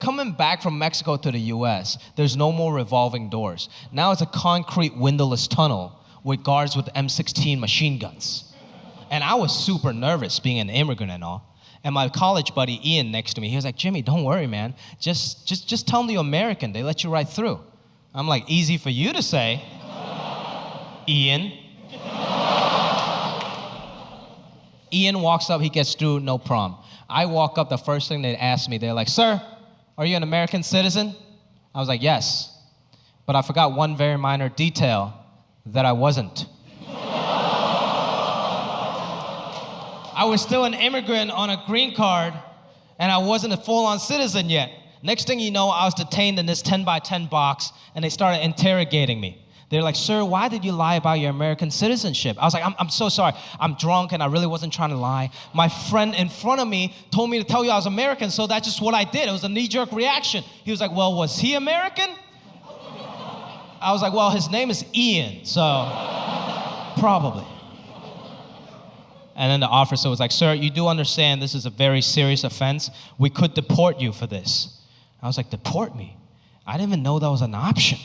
coming back from Mexico to the US, there's no more revolving doors. Now it's a concrete windowless tunnel with guards with M16 machine guns. And I was super nervous being an immigrant and all. And my college buddy, Ian, next to me, he was like, Jimmy, don't worry, man. Just tell them you're American. They let you right through. I'm like, easy for you to say, Ian. Ian walks up, he gets through, no problem. I walk up, the first thing they ask me, they're like, sir, are you an American citizen? I was like, yes. But I forgot one very minor detail, that I wasn't. I was still an immigrant on a green card, and I wasn't a full-on citizen yet. Next thing you know, I was detained in this 10 by 10 box, and they started interrogating me. They're like, sir, why did you lie about your American citizenship? I was like, I'm so sorry. I'm drunk, and I really wasn't trying to lie. My friend in front of me told me to tell you I was American, so that's just what I did. It was a knee-jerk reaction. He was like, well, was he American? I was like, well, his name is Ian, so probably. And then the officer was like, sir, you do understand this is a very serious offense. We could deport you for this. I was like, deport me? I didn't even know that was an option.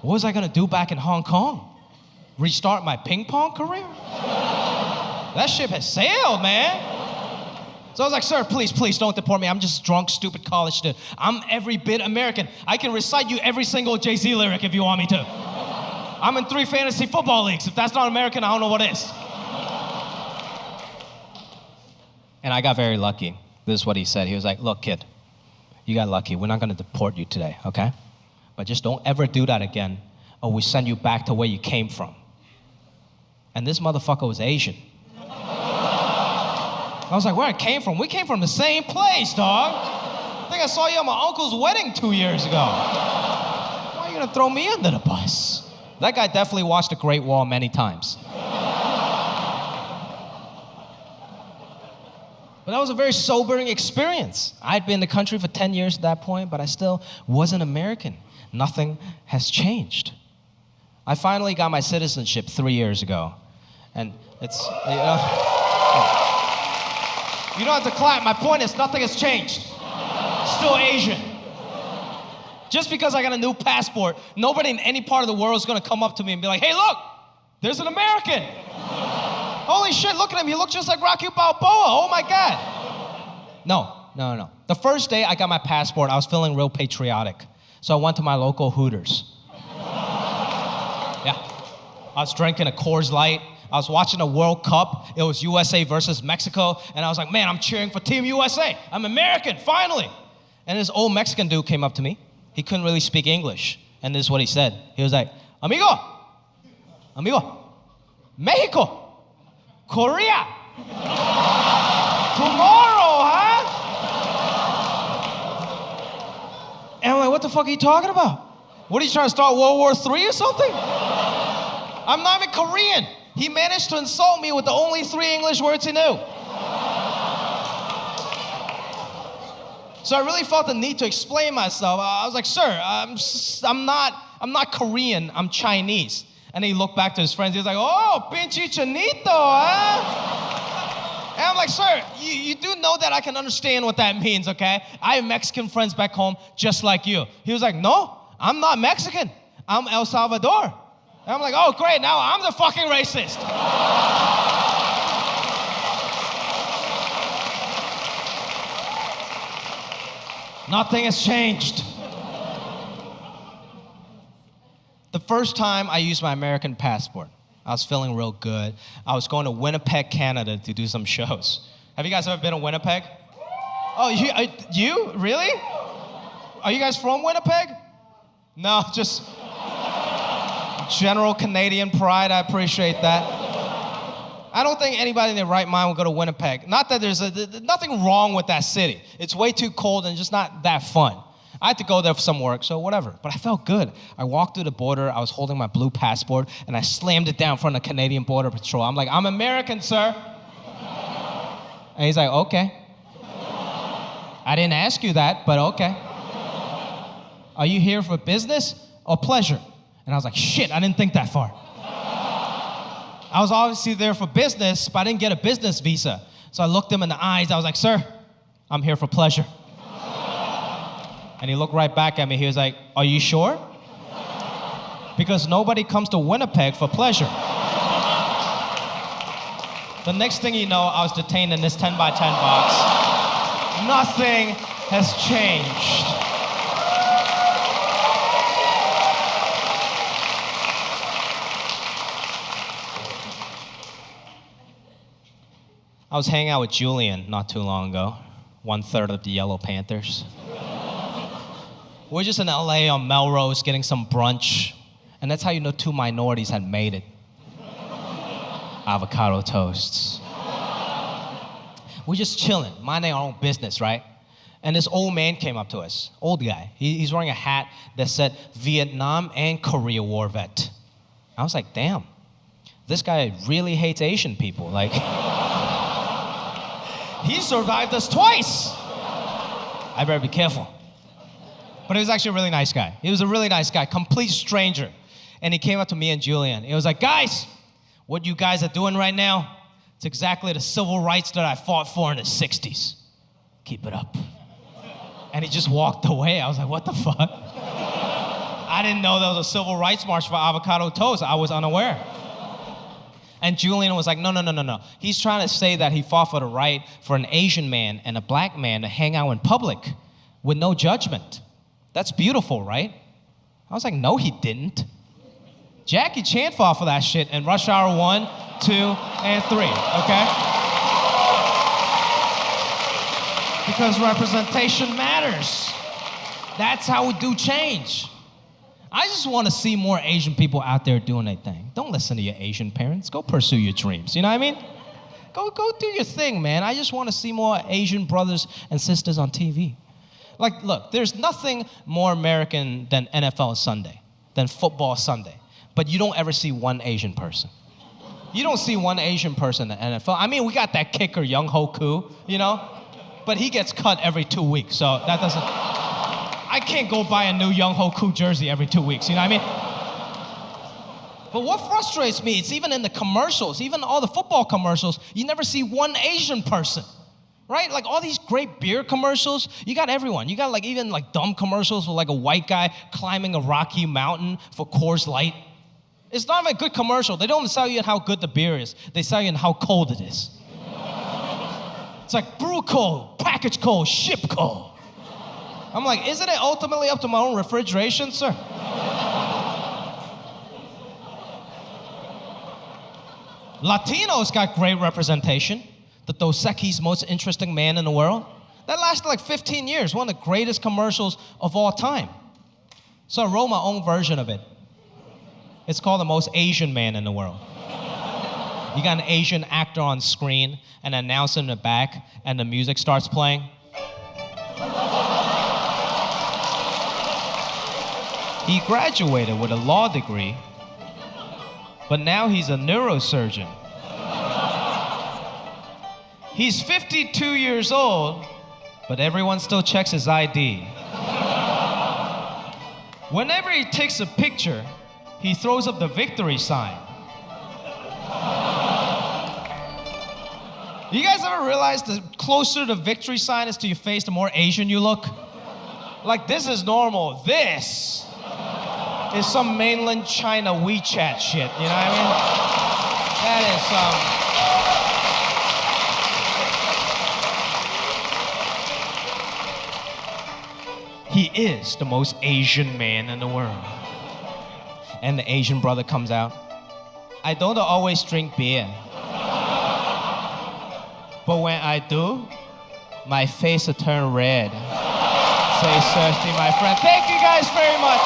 What was I gonna do back in Hong Kong? Restart my ping pong career? That ship has sailed, man. So I was like, sir, please don't deport me. I'm just drunk, stupid college student. I'm every bit American. I can recite you every single Jay-Z lyric if you want me to. I'm in 3 fantasy football leagues. If that's not American, I don't know what is. And I got very lucky. This is what he said. He was like, look, kid, you got lucky. We're not gonna deport you today, okay? But just don't ever do that again, or we send you back to where you came from. And this motherfucker was Asian. I was like, where I came from? We came from the same place, dog. I think I saw you at my uncle's wedding 2 years ago. Why are you gonna throw me under the bus? That guy definitely watched The Great Wall many times. But that was a very sobering experience. I'd been in the country for 10 years at that point, but I still wasn't American. Nothing has changed. I finally got my citizenship 3 years ago. And it's, you don't have to clap. My point is nothing has changed. Still Asian. Just because I got a new passport, nobody in any part of the world is gonna come up to me and be like, hey, look, there's an American. Holy shit, look at him. He looks just like Rocky Balboa. Oh my God. No. The first day I got my passport, I was feeling real patriotic. So I went to my local Hooters. Yeah. I was drinking a Coors Light. I was watching a World Cup. It was USA versus Mexico. And I was like, man, I'm cheering for Team USA. I'm American, finally. And this old Mexican dude came up to me. He couldn't really speak English. And this is what he said. He was like, amigo, Mexico, Korea, tomorrow, huh? And I'm like, what the fuck are you talking about? What are you trying to start World War III or something? I'm not even Korean. He managed to insult me with the only 3 English words he knew. So I really felt the need to explain myself. I was like, sir, I'm not Korean, I'm Chinese. And he looked back to his friends, he was like, oh, pinche chanito, huh? And I'm like, sir, you do know that I can understand what that means, okay? I have Mexican friends back home just like you. He was like, no, I'm not Mexican. I'm El Salvador. And I'm like, oh, great, now I'm the fucking racist. Nothing has changed. The first time I used my American passport, I was feeling real good. I was going to Winnipeg, Canada to do some shows. Have you guys ever been to Winnipeg? Oh, you? Really? Are you guys from Winnipeg? No, just general Canadian pride. I appreciate that. I don't think anybody in their right mind would go to Winnipeg. Not that there's nothing wrong with that city. It's way too cold and just not that fun. I had to go there for some work, so whatever. But I felt good. I walked through the border. I was holding my blue passport, and I slammed it down in front of the Canadian Border Patrol. I'm like, I'm American, sir. And he's like, okay. I didn't ask you that, but okay. Are you here for business or pleasure? And I was like, shit, I didn't think that far. I was obviously there for business, but I didn't get a business visa. So I looked him in the eyes. I was like, sir, I'm here for pleasure. And he looked right back at me. He was like, are you sure? Because nobody comes to Winnipeg for pleasure. The next thing you know, I was detained in this 10 by 10 box. Nothing has changed. I was hanging out with Julian not too long ago, 1/3 of the Yellow Panthers. We're just in LA on Melrose getting some brunch, and that's how you know two minorities had made it. Avocado toasts. We're just chilling, minding our own business, right? And this old man came up to us, old guy. He's wearing a hat that said Vietnam and Korea War vet. I was like, damn, this guy really hates Asian people. Like, he survived us twice. I better be careful. But he was actually a really nice guy. He was a really nice guy, complete stranger. And he came up to me and Julian. He was like, guys, what you guys are doing right now, it's exactly the civil rights that I fought for in the 60s. Keep it up. And he just walked away. I was like, what the fuck? I didn't know there was a civil rights march for avocado toast. I was unaware. And Julian was like, no. He's trying to say that he fought for the right for an Asian man and a black man to hang out in public with no judgment. That's beautiful, right? I was like, no, he didn't. Jackie Chan fought for that shit in Rush Hour 1, 2, and 3, okay? Because representation matters. That's how we do change. I just want to see more Asian people out there doing their thing. Don't listen to your Asian parents. Go pursue your dreams. You know what I mean? Go do your thing, man. I just want to see more Asian brothers and sisters on TV. Like, look, there's nothing more American than NFL Sunday, than football Sunday. But you don't ever see one Asian person. You don't see one Asian person in the NFL. I mean, we got that kicker, Young Ho Koo, you know? But he gets cut every 2 weeks, so that doesn't... I can't go buy a new Young Ho Koo jersey every 2 weeks, you know what I mean? But what frustrates me, it's even in the commercials, even all the football commercials, you never see one Asian person, right? Like all these great beer commercials, you got everyone. You got like even like dumb commercials with like a white guy climbing a rocky mountain for Coors Light. It's not even a good commercial. They don't sell you how good the beer is. They sell you how cold it is. It's like brew cold, package cold, ship cold. I'm like, isn't it ultimately up to my own refrigeration, sir? Latinos got great representation. The Dos Equis most interesting man in the world. That lasted like 15 years, one of the greatest commercials of all time. So I wrote my own version of it. It's called The Most Asian Man in the World. You got an Asian actor on screen, an announcer in the back, and the music starts playing. He graduated with a law degree, but now he's a neurosurgeon. He's 52 years old, but everyone still checks his ID. Whenever he takes a picture, he throws up the victory sign. You guys ever realize the closer the victory sign is to your face, the more Asian you look? Like, this is normal. This is some mainland China WeChat shit, you know what I mean? That is He is the most Asian man in the world. And the Asian brother comes out. I don't always drink beer. But when I do, my face will turn red. Say thirsty, my friend. Thank you guys very much.